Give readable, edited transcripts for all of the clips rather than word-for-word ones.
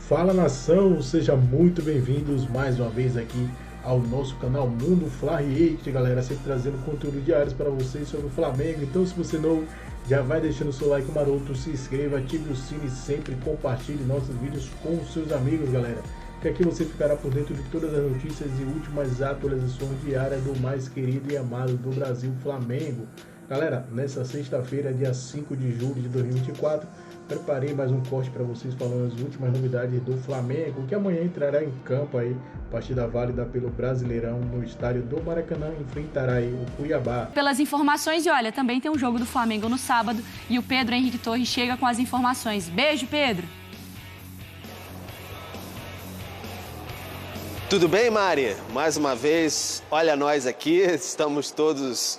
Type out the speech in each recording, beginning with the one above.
Fala nação, sejam muito bem-vindos mais uma vez aqui ao nosso canal Mundo Fla-React, galera, sempre trazendo conteúdo diários para vocês sobre o Flamengo. Então, se você não, já vai deixando o seu like maroto, se inscreva, ative o sino e sempre compartilhe nossos vídeos com os seus amigos, galera, que aqui você ficará por dentro de todas as notícias e últimas atualizações diárias do mais querido e amado do Brasil, Flamengo. Galera, nessa sexta-feira, dia 5 de julho de 2024, preparei mais um corte para vocês falando as últimas novidades do Flamengo, que amanhã entrará em campo aí, partida válida pelo Brasileirão no estádio do Maracanã, enfrentará aí o Cuiabá. Pelas informações, e olha, também tem um jogo do Flamengo no sábado e o Pedro Henrique Torres chega com as informações. Beijo, Pedro! Tudo bem, Mari? Mais uma vez, olha nós aqui, estamos todos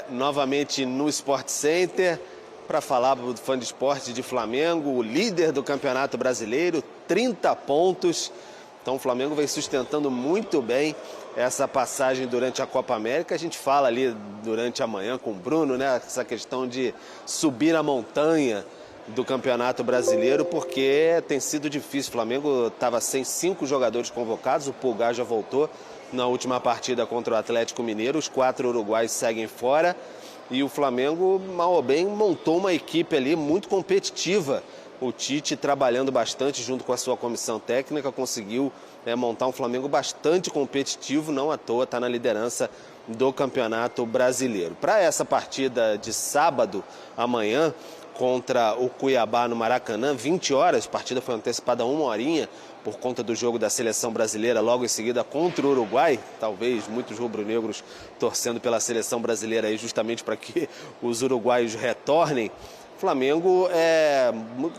novamente no Sport Center para falar do fã de esporte de Flamengo, o líder do Campeonato Brasileiro, 30 pontos. Então o Flamengo vem sustentando muito bem essa passagem durante a Copa América. A gente fala ali durante a manhã com o Bruno, né? Essa questão de subir a montanha do Campeonato Brasileiro, porque tem sido difícil. O Flamengo estava sem 5 jogadores convocados, o Pulgar já voltou na última partida contra o Atlético Mineiro, os 4 uruguaios seguem fora e o Flamengo, mal ou bem, montou uma equipe ali muito competitiva. O Tite, trabalhando bastante junto com a sua comissão técnica, conseguiu montar um Flamengo bastante competitivo, não à toa está na liderança do Campeonato Brasileiro. Para essa partida de sábado, amanhã, contra o Cuiabá no Maracanã, 20 horas, a partida foi antecipada 1 horinha por conta do jogo da seleção brasileira logo em seguida contra o Uruguai, talvez muitos rubro-negros torcendo pela seleção brasileira aí justamente para que os uruguaios retornem. O Flamengo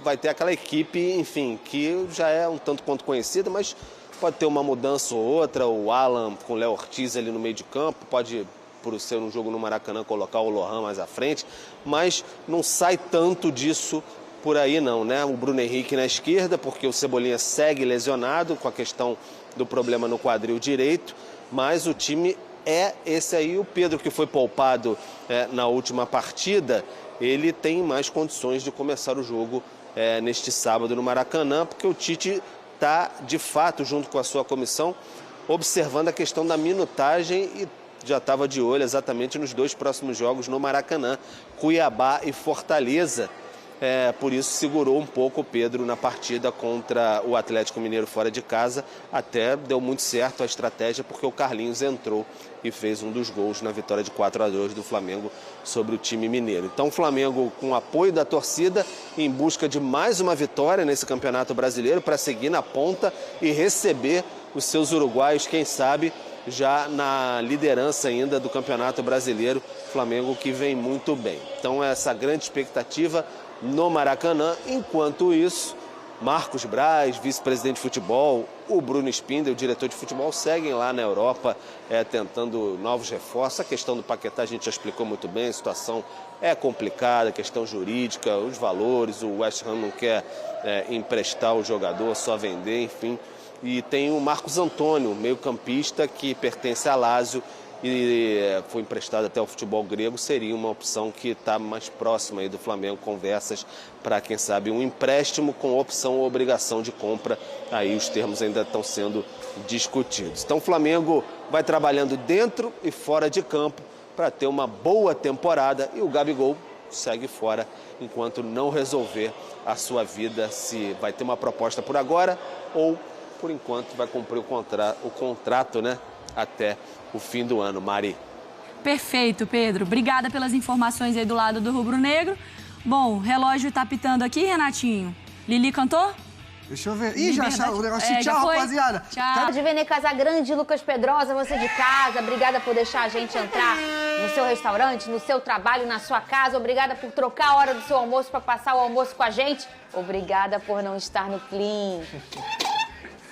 vai ter aquela equipe, enfim, que já é um tanto quanto conhecida, mas pode ter uma mudança ou outra, o Alan com o Léo Ortiz ali no meio de campo, pode, por ser um jogo no Maracanã, colocar o Lohan mais à frente, mas não sai tanto disso por aí não, né? O Bruno Henrique na esquerda, porque o Cebolinha segue lesionado com a questão do problema no quadril direito, mas o time é esse aí. O Pedro, que foi poupado na última partida, ele tem mais condições de começar o jogo neste sábado no Maracanã, porque o Tite está, de fato, junto com a sua comissão, observando a questão da minutagem e já estava de olho exatamente nos 2 próximos jogos no Maracanã, Cuiabá e Fortaleza. Por isso segurou um pouco o Pedro na partida contra o Atlético Mineiro fora de casa. Até deu muito certo a estratégia, porque o Carlinhos entrou e fez um dos gols na vitória de 4-2 do Flamengo sobre o time mineiro. Então o Flamengo, com o apoio da torcida, em busca de mais uma vitória nesse Campeonato Brasileiro para seguir na ponta e receber os seus uruguaios, quem sabe, já na liderança ainda do Campeonato Brasileiro. Flamengo que vem muito bem. Então essa grande expectativa no Maracanã. Enquanto isso, Marcos Braz, vice-presidente de futebol, o Bruno Spindel, o diretor de futebol, seguem lá na Europa tentando novos reforços. A questão do Paquetá a gente já explicou muito bem, a situação é complicada, a questão jurídica, os valores, o West Ham não quer emprestar o jogador, só vender, enfim. E tem o Marcos Antônio, meio-campista, que pertence a Lazio e foi emprestado até ao futebol grego. Seria uma opção que está mais próxima aí do Flamengo, conversas para, quem sabe, um empréstimo com opção ou obrigação de compra. Aí os termos ainda estão sendo discutidos. Então o Flamengo vai trabalhando dentro e fora de campo para ter uma boa temporada, e o Gabigol segue fora enquanto não resolver a sua vida, se vai ter uma proposta por agora ou, por enquanto, vai cumprir o contrato, né, até o fim do ano. Mari. Perfeito, Pedro. Obrigada pelas informações aí do lado do rubro-negro. Bom, o relógio tá pitando aqui, Renatinho. Lili cantou? Deixa eu ver. Ih, já achou o negócio. Tchau, rapaziada. Tchau. De Vene Casagrande, Lucas Pedrosa, você de casa, obrigada por deixar a gente entrar no seu restaurante, no seu trabalho, na sua casa. Obrigada por trocar a hora do seu almoço para passar o almoço com a gente. Obrigada por não estar no clean.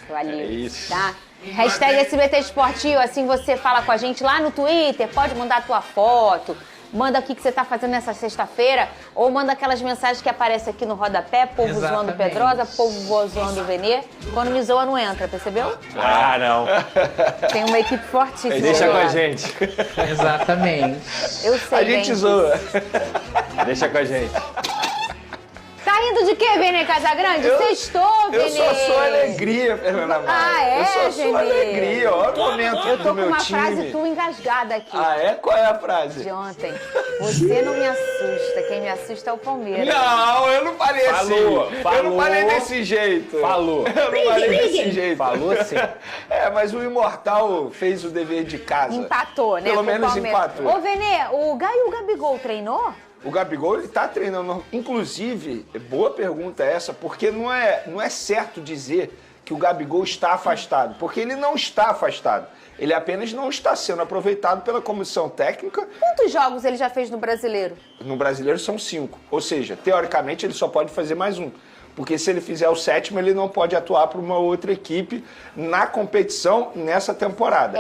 Valeu. É isso. Tá? Hashtag SBT Esportivo, assim você fala com a gente lá no Twitter, pode mandar a tua foto, manda o que você tá fazendo nessa sexta-feira, ou manda aquelas mensagens que aparecem aqui no rodapé, povo zoando Pedrosa, povo zoando Venê. Quando me zoa, não entra, percebeu? Ah, não. Tem uma equipe fortíssima. Deixa com a gente. Exatamente. Eu sei. A gente zoa. Deixa com a gente. Tá rindo de quê, Vene Casagrande? Sextou, Vene. Eu só sou alegria, Fernanda Maia. Ah, é, eu só Vene? sou alegria. Olha o momento Eu tô do meu com uma time. frase tua engasgada aqui. Ah, é? Qual é a frase? De ontem. Você não me assusta. Quem me assusta é o Palmeiras. Não, eu não falei assim. Eu não falei desse jeito. Falou. Eu não falei desse jeito. Falou sim. É, mas o Imortal fez o dever de casa. Empatou, né? Pelo com o menos Palmeiras. empatou. Ô, Vene, o Gabigol treinou? O Gabigol, ele tá treinando. Inclusive, boa pergunta essa, porque não é certo dizer que o Gabigol está afastado, porque ele não está afastado. Ele apenas não está sendo aproveitado pela comissão técnica. Quantos jogos ele já fez no Brasileiro? No Brasileiro são 5. Ou seja, teoricamente, ele só pode fazer mais um. Porque se ele fizer o 7º, ele não pode atuar para uma outra equipe na competição nessa temporada.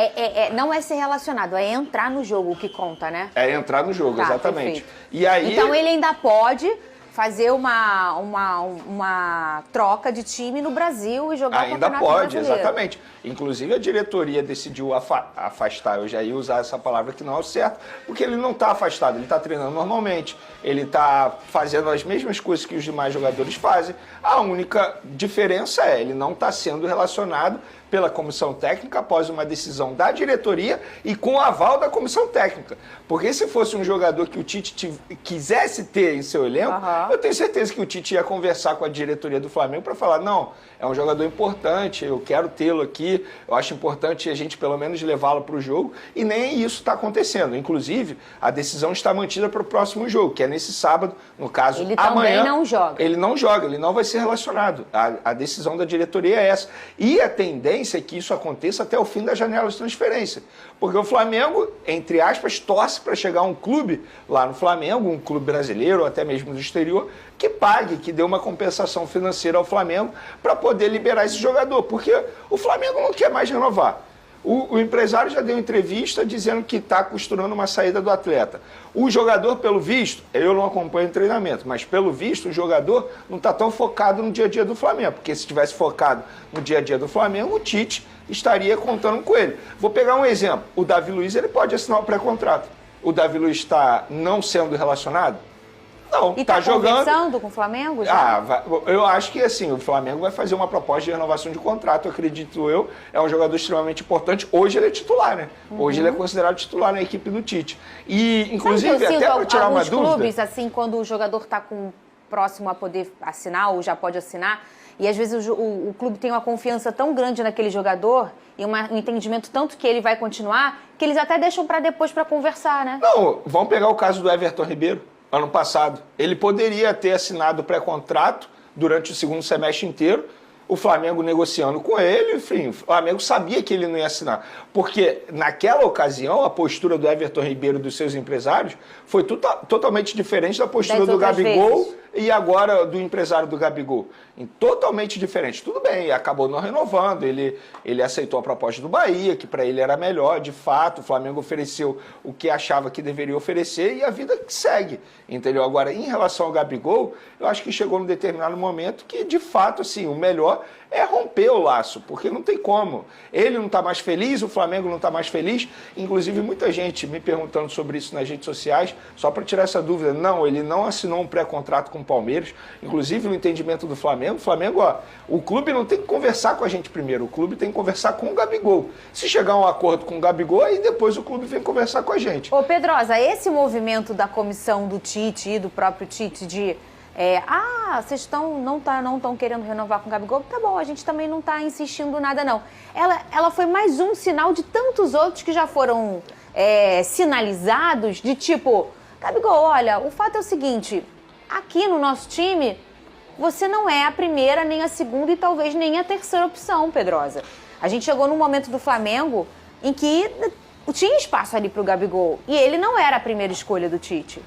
Não é ser relacionado, é entrar no jogo o que conta, né? É entrar no jogo, Tá, exatamente. perfeito. E aí... Então ele ainda pode fazer uma troca de time no Brasil e jogar o Ainda Campeonato pode, Brasileiro. exatamente. Inclusive a diretoria decidiu afastar, eu já ia usar essa palavra que não é o certo, porque ele não está afastado, ele está treinando normalmente, ele está fazendo as mesmas coisas que os demais jogadores fazem. A única diferença é ele não está sendo relacionado pela comissão técnica após uma decisão da diretoria e com o aval da comissão técnica. Porque se fosse um jogador que o Tite quisesse ter em seu elenco, eu tenho certeza que o Tite ia conversar com a diretoria do Flamengo para falar, não, é um jogador importante, eu quero tê-lo aqui, eu acho importante a gente pelo menos levá-lo para o jogo, e nem isso está acontecendo. Inclusive, a decisão está mantida para o próximo jogo, que é nesse sábado, no caso, ele amanhã. Ele também não joga. Ele não joga, ele não vai ser relacionado. A decisão da diretoria é essa. E a tendência é que isso aconteça até o fim da janela de transferência. Porque o Flamengo, entre aspas, torce para chegar um clube lá no Flamengo, um clube brasileiro ou até mesmo do exterior, que pague, que dê uma compensação financeira ao Flamengo para poder liberar esse jogador. Porque o Flamengo não quer mais renovar. O empresário já deu entrevista dizendo que está costurando uma saída do atleta. O jogador, pelo visto, eu não acompanho o treinamento, mas pelo visto o jogador não está tão focado no dia a dia do Flamengo, porque se estivesse focado no dia a dia do Flamengo, o Tite estaria contando com ele. Vou pegar um exemplo. O Davi Luiz ele pode assinar o pré-contrato. O Davi Luiz está não sendo relacionado? Não, E tá jogando. conversando com o Flamengo já? Eu acho que assim, o Flamengo vai fazer uma proposta de renovação de contrato, acredito eu. É um jogador extremamente importante. Hoje ele é titular, né? Hoje ele é considerado titular na equipe do Tite. E, inclusive, até para tirar uma dúvida... clubes, assim, quando o jogador está próximo a poder assinar ou já pode assinar, e às vezes o clube tem uma confiança tão grande naquele jogador e um entendimento tanto que ele vai continuar, que eles até deixam para depois para conversar, né? Não, vamos pegar o caso do Everton Ribeiro. Ano passado, ele poderia ter assinado o pré-contrato durante o segundo semestre inteiro, o Flamengo negociando com ele, enfim, o Flamengo sabia que ele não ia assinar. Porque naquela ocasião, a postura do Everton Ribeiro e dos seus empresários foi totalmente diferente da postura do Gabigol e agora do empresário do Gabigol. Totalmente diferente. Tudo bem, acabou não renovando, ele aceitou a proposta do Bahia, que para ele era melhor, de fato, o Flamengo ofereceu o que achava que deveria oferecer e a vida segue, entendeu? Agora, em relação ao Gabigol, eu acho que chegou num determinado momento que, de fato, assim, o melhor é romper o laço, porque não tem como. Ele não está mais feliz, o Flamengo não está mais feliz, inclusive muita gente me perguntando sobre isso nas redes sociais, só para tirar essa dúvida. Não, ele não assinou um pré-contrato com o Palmeiras, inclusive no entendimento do Flamengo, o clube não tem que conversar com a gente primeiro, o clube tem que conversar com o Gabigol. Se chegar a um acordo com o Gabigol, aí depois o clube vem conversar com a gente. Ô Pedrosa, esse movimento da comissão do Tite e do próprio Tite de vocês não estão querendo renovar com o Gabigol, tá bom, a gente também não está insistindo nada não. Ela foi mais um sinal de tantos outros que já foram sinalizados, de tipo, Gabigol, olha, o fato é o seguinte, aqui no nosso time, você não é a primeira, nem a segunda e talvez nem a terceira opção, Pedrosa. A gente chegou num momento do Flamengo em que tinha espaço ali pro Gabigol e ele não era a primeira escolha do Tite.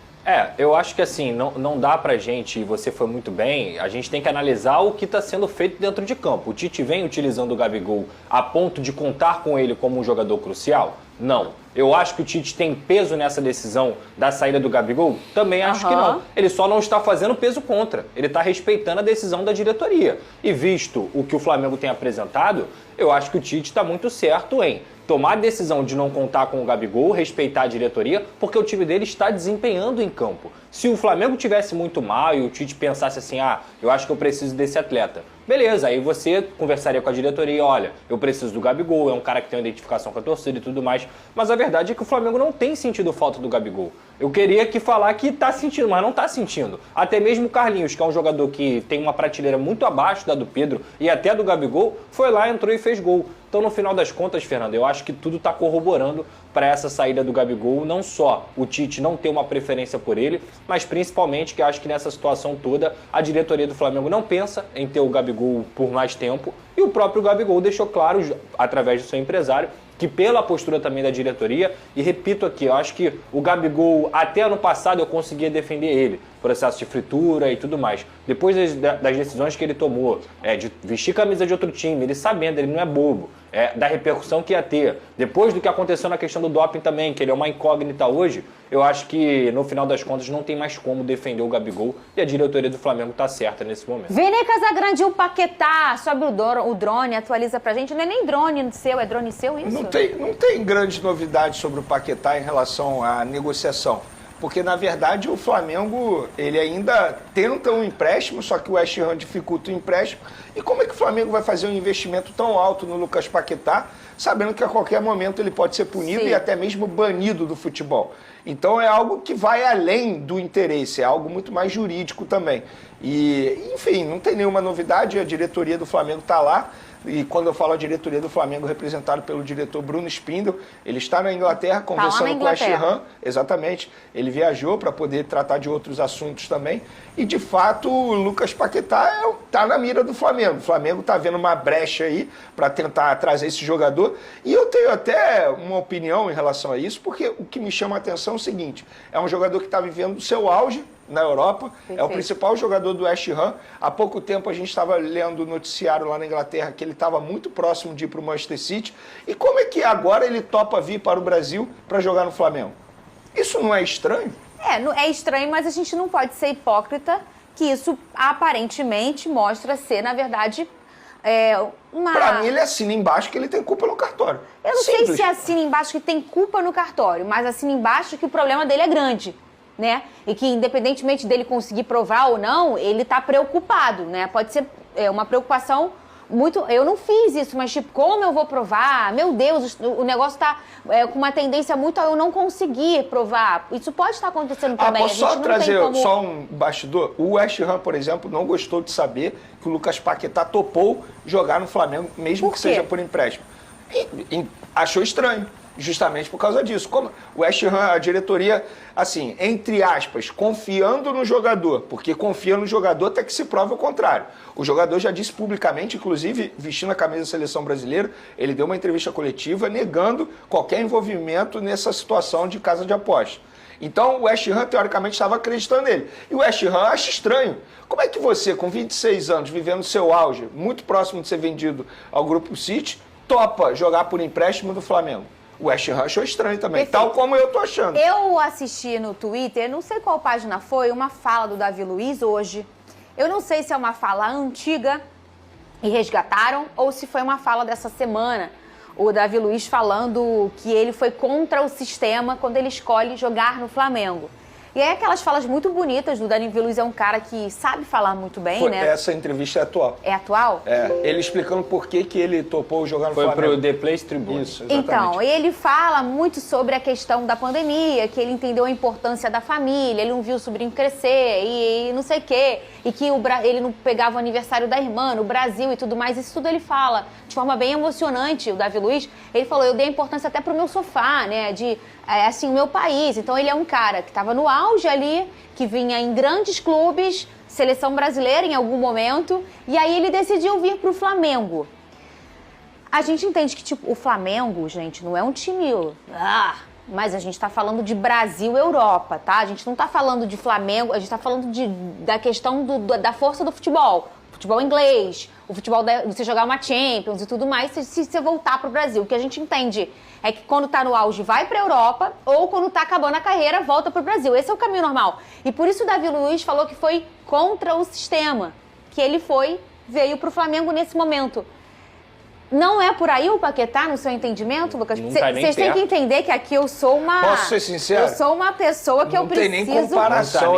Eu acho que assim, não dá pra gente, e você foi muito bem, a gente tem que analisar o que está sendo feito dentro de campo. O Tite vem utilizando o Gabigol a ponto de contar com ele como um jogador crucial? Não. Eu acho que o Tite tem peso nessa decisão da saída do Gabigol? Também acho que não. Ele só não está fazendo peso contra. Ele está respeitando a decisão da diretoria. E visto o que o Flamengo tem apresentado, eu acho que o Tite está muito certo em tomar a decisão de não contar com o Gabigol, respeitar a diretoria, porque o time dele está desempenhando em campo. Se o Flamengo tivesse muito mal e o Tite pensasse assim, eu acho que eu preciso desse atleta, beleza, aí você conversaria com a diretoria, olha, eu preciso do Gabigol, é um cara que tem uma identificação com a torcida e tudo mais, mas a verdade é que o Flamengo não tem sentido falta do Gabigol. Eu queria falar que tá sentindo, mas não tá sentindo. Até mesmo o Carlinhos, que é um jogador que tem uma prateleira muito abaixo da do Pedro e até do Gabigol, foi lá, entrou e fez gol. Então, no final das contas, Fernando, eu acho que tudo está corroborando para essa saída do Gabigol, não só o Tite não ter uma preferência por ele, mas principalmente que eu acho que nessa situação toda a diretoria do Flamengo não pensa em ter o Gabigol por mais tempo e o próprio Gabigol deixou claro, através do seu empresário, que pela postura também da diretoria, e repito aqui, eu acho que o Gabigol, até ano passado eu conseguia defender ele, processo de fritura e tudo mais. Depois das decisões que ele tomou, de vestir camisa de outro time, ele sabendo, ele não é bobo, da repercussão que ia ter. Depois do que aconteceu na questão do doping também, que ele é uma incógnita hoje, eu acho que no final das contas não tem mais como defender o Gabigol e a diretoria do Flamengo está certa nesse momento. Vene Casagrande, o Paquetá, sobre o drone, atualiza pra gente. Não é nem drone seu, é drone seu isso? Não tem grandes novidades sobre o Paquetá em relação à negociação. Porque, na verdade, o Flamengo, ele ainda tenta um empréstimo, só que o West Ham dificulta o empréstimo. E como é que o Flamengo vai fazer um investimento tão alto no Lucas Paquetá, sabendo que a qualquer momento ele pode ser punido e até mesmo banido do futebol? Então é algo que vai além do interesse, é algo muito mais jurídico também. E, enfim, não tem nenhuma novidade, a diretoria do Flamengo está lá. E quando eu falo a diretoria do Flamengo, representado pelo diretor Bruno Spindel, ele está na Inglaterra conversando com o West Ham. Exatamente. Ele viajou para poder tratar de outros assuntos também. E, de fato, o Lucas Paquetá está na mira do Flamengo. O Flamengo está vendo uma brecha aí para tentar trazer esse jogador. E eu tenho até uma opinião em relação a isso, porque o que me chama a atenção é o seguinte: é um jogador que está vivendo o seu auge na Europa, é o principal jogador do West Ham. Há pouco tempo a gente estava lendo o noticiário lá na Inglaterra que ele estava muito próximo de ir para o Manchester City. E como é que agora ele topa vir para o Brasil para jogar no Flamengo? Isso não é estranho? É estranho, mas a gente não pode ser hipócrita, que isso aparentemente mostra ser, na verdade, uma... Pra mim, ele assina embaixo que ele tem culpa no cartório. Eu não sei se assina embaixo que tem culpa no cartório, mas assina embaixo que o problema dele é grande, né? E que, independentemente dele conseguir provar ou não, ele tá preocupado, né? Pode ser uma preocupação muito... Eu não fiz isso, mas, tipo, como eu vou provar? Meu Deus, o negócio tá com uma tendência muito a eu não conseguir provar. Isso pode estar acontecendo também. Posso só trazer só um bastidor? O West Ham, por exemplo, não gostou de saber que o Lucas Paquetá topou jogar no Flamengo, mesmo que seja por empréstimo. Achou estranho. Justamente por causa disso. Como o West Ham, a diretoria, assim, entre aspas, confiando no jogador, porque confia no jogador até que se prove o contrário. O jogador já disse publicamente, inclusive vestindo a camisa da seleção brasileira, ele deu uma entrevista coletiva negando qualquer envolvimento nessa situação de casa de aposta. Então o West Ham, teoricamente, estava acreditando nele. E o West Ham acha estranho. Como é que você, com 26 anos, vivendo seu auge, muito próximo de ser vendido ao Grupo City, topa jogar por empréstimo do Flamengo? O West Ham achou estranho também, tal como eu tô achando. Eu assisti no Twitter, não sei qual página foi, uma fala do Davi Luiz hoje. Eu não sei se é uma fala antiga e resgataram, ou se foi uma fala dessa semana. O Davi Luiz falando que ele foi contra o sistema quando ele escolhe jogar no Flamengo. E aí aquelas falas muito bonitas do Davi Luiz, é um cara que sabe falar muito bem, né? Essa entrevista é atual. É atual? Ele explicando por que ele topou jogar no Flamengo. Foi pro The Place Tribune. Isso, exatamente. Então, ele fala muito sobre a questão da pandemia, que ele entendeu a importância da família, ele não viu o sobrinho crescer e não sei o quê, e que ele não pegava o aniversário da irmã no Brasil e tudo mais. Isso tudo ele fala de forma bem emocionante, o Davi Luiz. Ele falou, eu dei importância até pro meu sofá, né, assim, o meu país. Então ele é um cara que estava no auge ali, que vinha em grandes clubes, seleção brasileira em algum momento, e aí ele decidiu vir pro Flamengo. A gente entende que, tipo, o Flamengo, gente, não é um time Mas a gente está falando de Brasil e Europa, tá? A gente não está falando de Flamengo, a gente está falando da questão da força do futebol. Futebol inglês, o futebol de você jogar uma Champions e tudo mais, se você voltar para o Brasil. O que a gente entende é que quando está no auge vai para a Europa ou quando está acabando a carreira volta para o Brasil. Esse é o caminho normal. E por isso o Davi Luiz falou que foi contra o sistema, que ele veio para o Flamengo nesse momento. Não é por aí o Paquetá, no seu entendimento, Lucas? Vocês têm que entender que aqui eu sou uma... Posso ser sincero? Eu sou uma pessoa que eu preciso... Não tem nem comparação.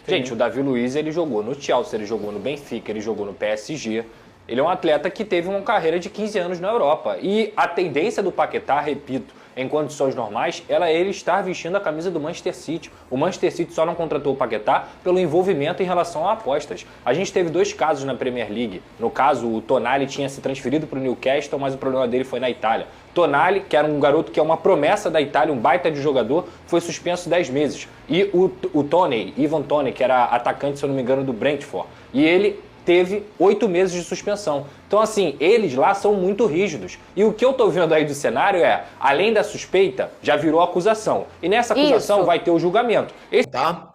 Gente, o Davi Luiz, ele jogou no Chelsea, ele jogou no Benfica, ele jogou no PSG. Ele é um atleta que teve uma carreira de 15 anos na Europa. E a tendência do Paquetá, repito, em condições normais, é ele estar vestindo a camisa do Manchester City. O Manchester City só não contratou o Paquetá pelo envolvimento em relação a apostas. A gente teve 2 casos na Premier League. No caso, o Tonali tinha se transferido para o Newcastle, mas o problema dele foi na Itália. Tonali, que era um garoto que é uma promessa da Itália, um baita de jogador, foi suspenso 10 meses. E o Toney, Ivan Toney, que era atacante, se eu não me engano, do Brentford. E ele teve 8 meses de suspensão. Então, assim, eles lá são muito rígidos. E o que eu tô vendo aí do cenário é, além da suspeita, já virou acusação. E nessa acusação vai ter o julgamento. Tá?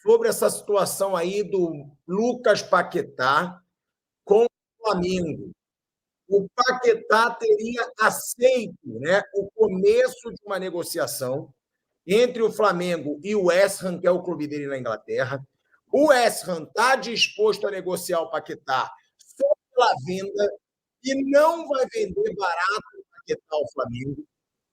Sobre essa situação aí do Lucas Paquetá com o Flamengo. O Paquetá teria aceito, né, o começo de uma negociação entre o Flamengo e o West Ham, que é o clube dele na Inglaterra. O West Ham está disposto a negociar o Paquetá só pela venda e não vai vender barato o Paquetá ao Flamengo.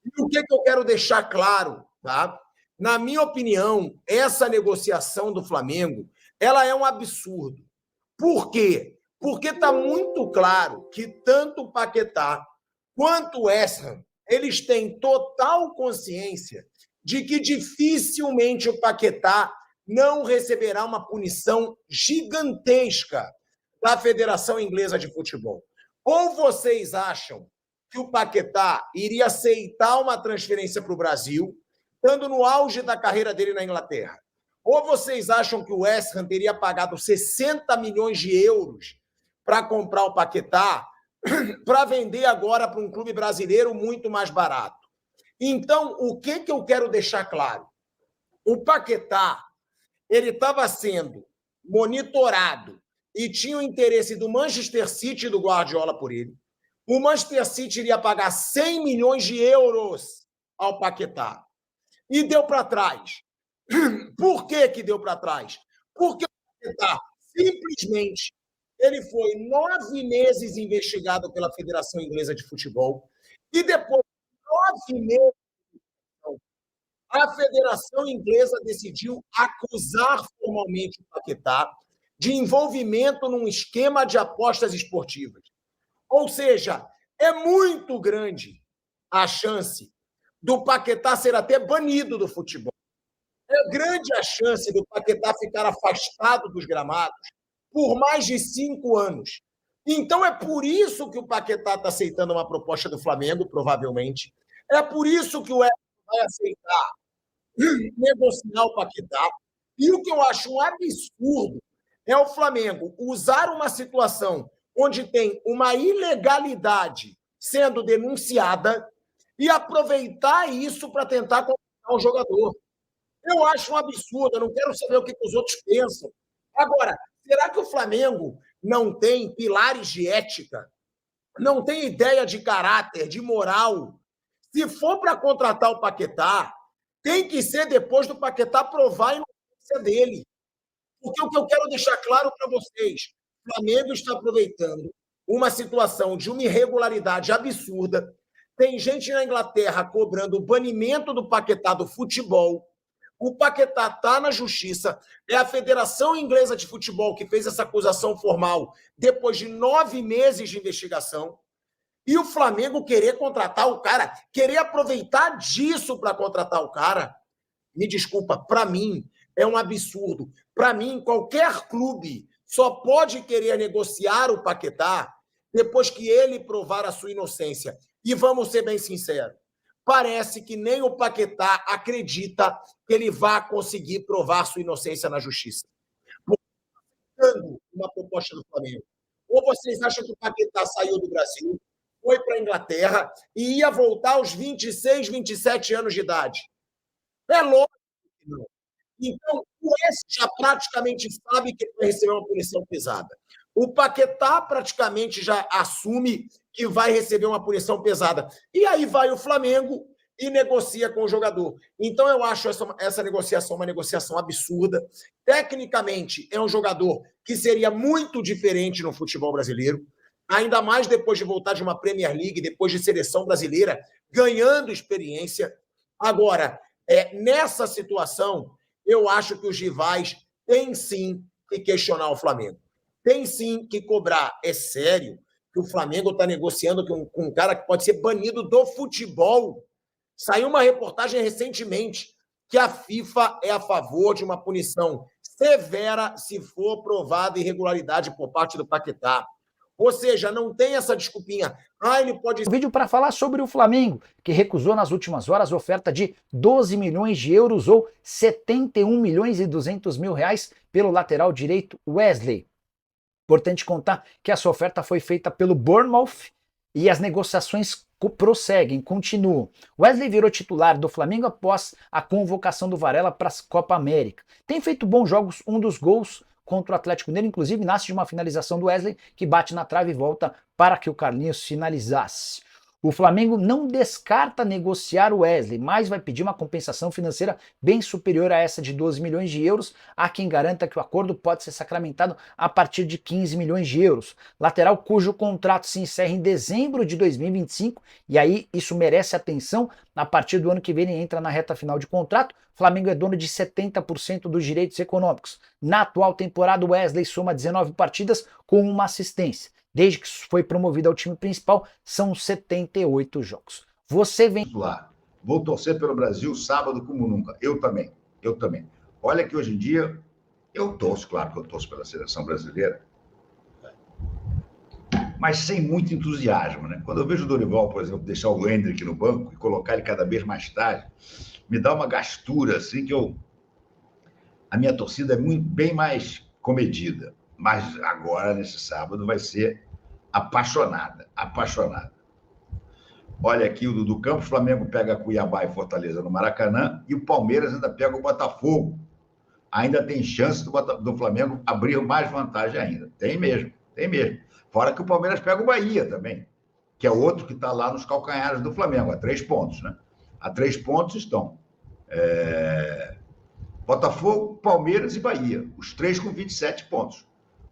E o que eu quero deixar claro, tá? Na minha opinião, essa negociação do Flamengo, ela é um absurdo. Por quê? Porque está muito claro que tanto o Paquetá quanto o West Ham, eles têm total consciência de que dificilmente o Paquetá não receberá uma punição gigantesca da Federação Inglesa de Futebol. Ou vocês acham que o Paquetá iria aceitar uma transferência para o Brasil, estando no auge da carreira dele na Inglaterra? Ou vocês acham que o West Ham teria pagado 60 milhões de euros para comprar o Paquetá, para vender agora para um clube brasileiro muito mais barato? Então, o que eu quero deixar claro? O Paquetá, ele estava sendo monitorado e tinha o interesse do Manchester City e do Guardiola por ele. O Manchester City iria pagar 100 milhões de euros ao Paquetá. E deu para trás. Por que deu para trás? Porque o Paquetá, simplesmente, ele foi 9 meses investigado pela Federação Inglesa de Futebol e depois de 9 meses a Federação Inglesa decidiu acusar formalmente o Paquetá de envolvimento num esquema de apostas esportivas. Ou seja, é muito grande a chance do Paquetá ser até banido do futebol. É grande a chance do Paquetá ficar afastado dos gramados por mais de 5 anos. Então é por isso que o Paquetá está aceitando uma proposta do Flamengo, provavelmente. É por isso que o Everton vai aceitar negociar o Paquetá. E o que eu acho um absurdo é o Flamengo usar uma situação onde tem uma ilegalidade sendo denunciada e aproveitar isso para tentar contratar um jogador. Eu acho um absurdo, eu não quero saber o que os outros pensam. Agora, será que o Flamengo não tem pilares de ética? Não tem ideia de caráter, de moral? Se for para contratar o Paquetá, tem que ser depois do Paquetá provar a inocência dele. Porque o que eu quero deixar claro para vocês, o Flamengo está aproveitando uma situação de uma irregularidade absurda. Tem gente na Inglaterra cobrando o banimento do Paquetá do futebol. O Paquetá está na justiça. É a Federação Inglesa de Futebol que fez essa acusação formal depois de 9 meses de investigação. E o Flamengo querer contratar o cara, querer aproveitar disso para contratar o cara, me desculpa, para mim é um absurdo. Para mim, qualquer clube só pode querer negociar o Paquetá depois que ele provar a sua inocência. E vamos ser bem sinceros, parece que nem o Paquetá acredita que ele vá conseguir provar sua inocência na justiça. Uma proposta do Flamengo. Ou vocês acham que o Paquetá saiu do Brasil, foi para a Inglaterra e ia voltar aos 26, 27 anos de idade. É lógico que não. Então, o S já praticamente sabe que vai receber uma punição pesada. O Paquetá praticamente já assume que vai receber uma punição pesada. E aí vai o Flamengo e negocia com o jogador. Então, eu acho essa negociação uma negociação absurda. Tecnicamente, é um jogador que seria muito diferente no futebol brasileiro, ainda mais depois de voltar de uma Premier League, depois de seleção brasileira, ganhando experiência. Agora, nessa situação, eu acho que os rivais têm sim que questionar o Flamengo. Tem sim que cobrar. É sério que o Flamengo está negociando com um cara que pode ser banido do futebol. Saiu uma reportagem recentemente que a FIFA é a favor de uma punição severa se for provada irregularidade por parte do Paquetá. Ou seja, não tem essa desculpinha. Ele pode... Vídeo para falar sobre o Flamengo, que recusou nas últimas horas a oferta de 12 milhões de euros ou 71 milhões e 200 mil reais pelo lateral direito Wesley. Importante contar que essa oferta foi feita pelo Bournemouth e as negociações prosseguem, continuam. Wesley virou titular do Flamengo após a convocação do Varela para a Copa América. Tem feito bons jogos, um dos gols contra o Atlético Mineiro, inclusive, nasce de uma finalização do Wesley, que bate na trave e volta para que o Carlinhos finalizasse. O Flamengo não descarta negociar o Wesley, mas vai pedir uma compensação financeira bem superior a essa de 12 milhões de euros. Há quem garanta que o acordo pode ser sacramentado a partir de 15 milhões de euros. Lateral cujo contrato se encerra em dezembro de 2025, e aí isso merece atenção. A partir do ano que vem ele entra na reta final de contrato. O Flamengo é dono de 70% dos direitos econômicos. Na atual temporada, o Wesley soma 19 partidas com uma assistência. Desde que foi promovido ao time principal, são 78 jogos. Você vem... lá. Vou torcer pelo Brasil sábado como nunca. Eu também. Olha que hoje em dia, eu torço, claro que eu torço pela seleção brasileira, mas sem muito entusiasmo, né? Quando eu vejo o Dorival, por exemplo, deixar o Hendrick no banco e colocar ele cada vez mais tarde, me dá uma gastura, assim, que a minha torcida é bem mais comedida. Mas agora, nesse sábado, vai ser apaixonada. Olha aqui, o Dudu Campos, Flamengo pega Cuiabá e Fortaleza no Maracanã e o Palmeiras ainda pega o Botafogo. Ainda tem chance do Flamengo abrir mais vantagem ainda. Tem mesmo. Fora que o Palmeiras pega o Bahia também, que é outro que está lá nos calcanhares do Flamengo, a 3 pontos, né? A 3 pontos estão Botafogo, Palmeiras e Bahia, os 3 com 27 pontos.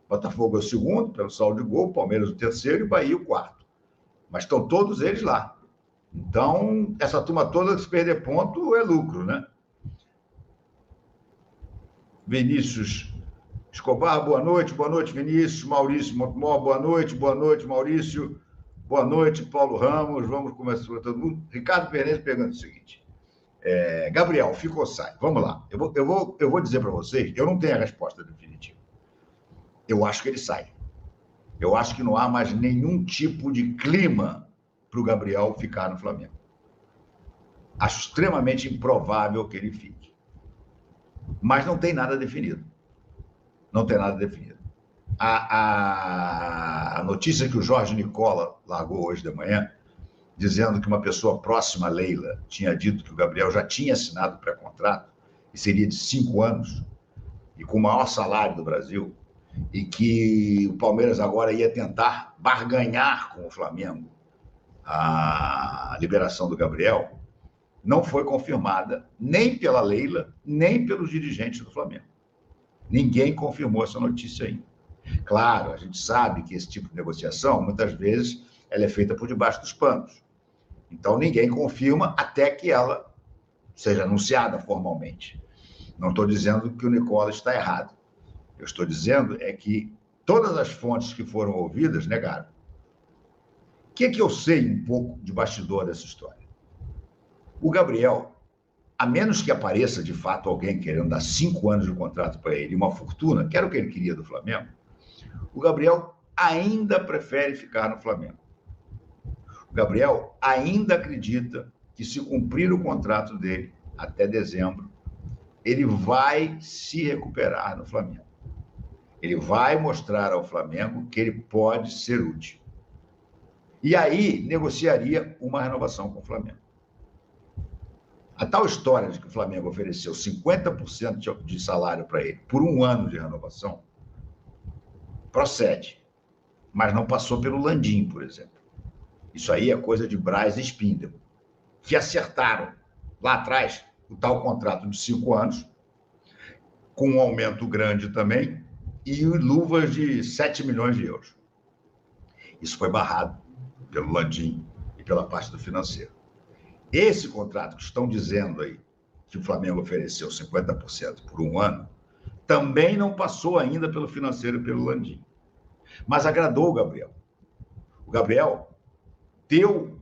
Botafogo é o segundo, pelo saldo de gol, Palmeiras o terceiro e Bahia o quarto. Mas estão todos eles lá. Então, essa turma toda, se perder ponto, é lucro, né? Vinícius Escobar, boa noite, Vinícius. Maurício Montemor, boa noite, Maurício. Boa noite, Paulo Ramos. Vamos começar todo mundo. Ricardo Pereira pergunta o seguinte. Gabriel, ficou sai. Vamos lá. Eu vou dizer para vocês, eu não tenho a resposta definitiva. Eu acho que ele sai. Eu acho que não há mais nenhum tipo de clima para o Gabriel ficar no Flamengo. Acho extremamente improvável que ele fique. Mas não tem nada definido. A notícia que o Jorge Nicola largou hoje de manhã, dizendo que uma pessoa próxima a Leila tinha dito que o Gabriel já tinha assinado pré-contrato e seria de 5 anos e com o maior salário do Brasil, e que o Palmeiras agora ia tentar barganhar com o Flamengo a liberação do Gabriel, não foi confirmada nem pela Leila, nem pelos dirigentes do Flamengo. Ninguém confirmou essa notícia ainda. Claro, a gente sabe que esse tipo de negociação, muitas vezes, ela é feita por debaixo dos panos. Então, ninguém confirma até que ela seja anunciada formalmente. Não estou dizendo que o Nicola está errado. Eu estou dizendo é que todas as fontes que foram ouvidas negaram. O que eu sei um pouco de bastidor dessa história? O Gabriel, a menos que apareça de fato alguém querendo dar 5 anos de contrato para ele, uma fortuna, que era o que ele queria do Flamengo, o Gabriel ainda prefere ficar no Flamengo. O Gabriel ainda acredita que, se cumprir o contrato dele até dezembro, ele vai se recuperar no Flamengo. Ele vai mostrar ao Flamengo que ele pode ser útil. E aí negociaria uma renovação com o Flamengo. A tal história de que o Flamengo ofereceu 50% de salário para ele por 1 ano de renovação procede, mas não passou pelo Landim, por exemplo. Isso aí é coisa de Braz e Spindel, que acertaram lá atrás o tal contrato de 5 anos, com um aumento grande também, e luvas de 7 milhões de euros. Isso foi barrado pelo Landim e pela parte do financeiro. Esse contrato que estão dizendo aí, que o Flamengo ofereceu 50% por 1 ano, também não passou ainda pelo financeiro e pelo Landim. Mas agradou o Gabriel. O Gabriel deu...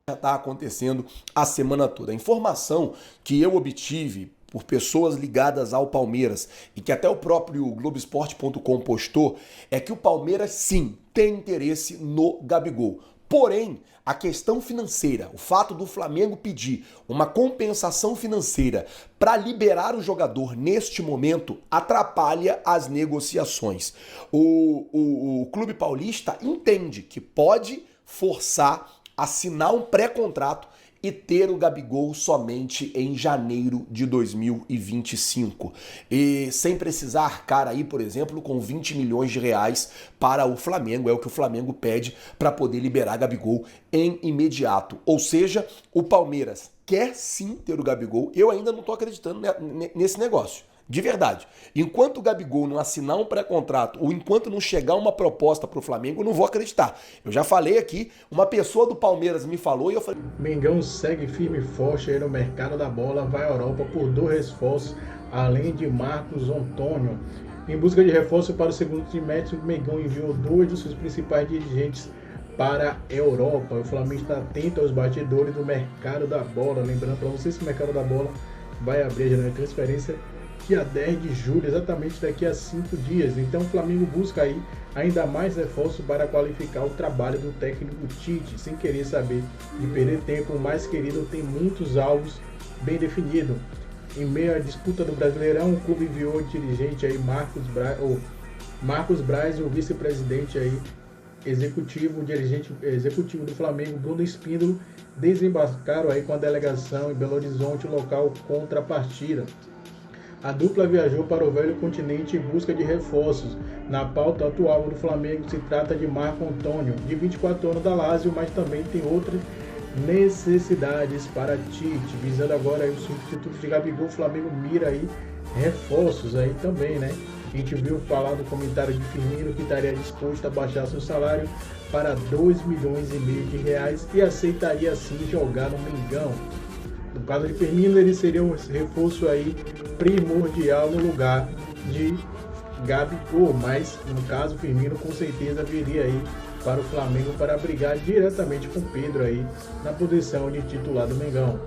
Já está acontecendo a semana toda. A informação que eu obtive por pessoas ligadas ao Palmeiras e que até o próprio Globoesporte.com postou é que o Palmeiras, sim, tem interesse no Gabigol. Porém, a questão financeira, o fato do Flamengo pedir uma compensação financeira para liberar o jogador neste momento atrapalha as negociações. O Clube Paulista entende que pode forçar, assinar um pré-contrato e ter o Gabigol somente em janeiro de 2025. E sem precisar arcar aí, por exemplo, com 20 milhões de reais para o Flamengo. É o que o Flamengo pede para poder liberar Gabigol em imediato. Ou seja, o Palmeiras quer sim ter o Gabigol. Eu ainda não estou acreditando nesse negócio. De verdade. Enquanto o Gabigol não assinar um pré-contrato ou enquanto não chegar uma proposta para o Flamengo, eu não vou acreditar. Eu já falei aqui, uma pessoa do Palmeiras me falou e eu falei... Mengão segue firme e forte aí no mercado da bola, vai à Europa por 2 reforços, além de Marcos Antônio. Em busca de reforço para o segundo trimestre, o Mengão enviou 2 dos seus principais dirigentes para a Europa. O Flamengo está atento aos batidores do mercado da bola. Lembrando para vocês que o mercado da bola vai abrir a janela de transferência dia 10 de julho, exatamente daqui a 5 dias. Então o Flamengo busca aí ainda mais reforço para qualificar o trabalho do técnico Tite, sem querer saber de perder tempo. O mais querido tem muitos alvos bem definidos. Em meio à disputa do Brasileirão, o clube enviou o dirigente aí Marcos Braz e o vice-presidente aí executivo, o dirigente executivo do Flamengo, Bruno Spindolo, desembarcaram aí com a delegação em Belo Horizonte, local contra a partida. A dupla viajou para o velho continente em busca de reforços. Na pauta atual do Flamengo se trata de Marco Antônio, de 24 anos da Lazio, mas também tem outras necessidades para Tite. Visando agora aí o substituto de Gabigol, o Flamengo mira aí reforços aí também, né? A gente viu falar no comentário de Firmino que estaria disposto a baixar seu salário para 2,5 milhões de reais e aceitaria assim jogar no Mengão. No caso de Firmino, ele seria um reforço aí primordial no lugar de Gabigol, mas no caso Firmino com certeza viria aí para o Flamengo para brigar diretamente com Pedro aí na posição de titular do Mengão.